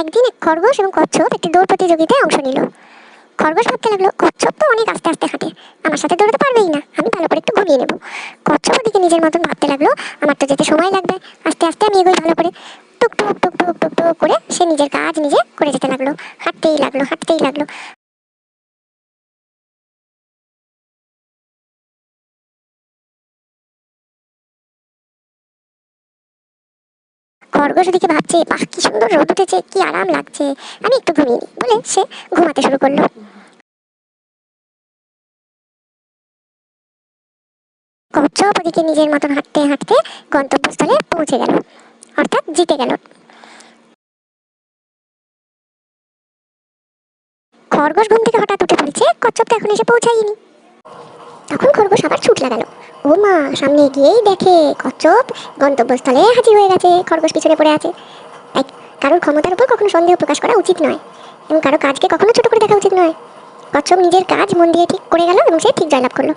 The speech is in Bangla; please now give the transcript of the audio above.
একদিন এক খরগোশ এবং কচ্ছপ একটি দৌড় প্রতিযোগিতায় অংশ নিল। খরগোশ ভাবতে লাগলো, কচ্ছপ তো অনেক আস্তে আস্তে হাঁটে, আমার সাথে দৌড়াতে পারবেই না, আমি ভালো করে একটু ঘুমিয়ে নেব। কচ্ছপ ওদিকে নিজের মতন ভাবতে লাগলো, আমার তো যেতে সময় লাগবে, আস্তে আস্তে আমি এগোই ভালো করে। টুক টুক টুক টুক টুক টুক করে সে নিজের কাজ নিজে করে যেতে লাগলো, হাঁটতেই লাগলো হাঁটতেই লাগলো। খরগোশ ওদিকে ভাবছে, বাহ কি সুন্দর রোদ উঠেছে, কি আরাম লাগছে, আমি একটু ঘুমিয়ে নিই বলে সে ঘুমাতে শুরু করলো। কচ্ছপ ওদিকে নিজের মতন হাঁটতে হাঁটতে গন্তব্যস্থলে পৌঁছে গেল, অর্থাৎ জিতে গেল। খরগোশ ঘুম থেকে হঠাৎ উঠে পড়েছে, কচ্ছপ তো এখন এসে পৌঁছায়নি। তখন খরগোশ আবার ছুট লাগালো। ও মা, সামনে গিয়েই দেখে কচ্ছপ গন্তব্যস্থলে হাজির হয়ে গেছে, খরগোশ পিছনে পড়ে আছে। তাই কারোর ক্ষমতার উপর কখনো সন্দেহ প্রকাশ করা উচিত নয়, এবং কারো কাজকে কখনো ছোট করে দেখা উচিত নয়। কচ্ছপ নিজের কাজ মন দিয়ে ঠিক করে গেল এবং সে ঠিক জয়লাভ করলো।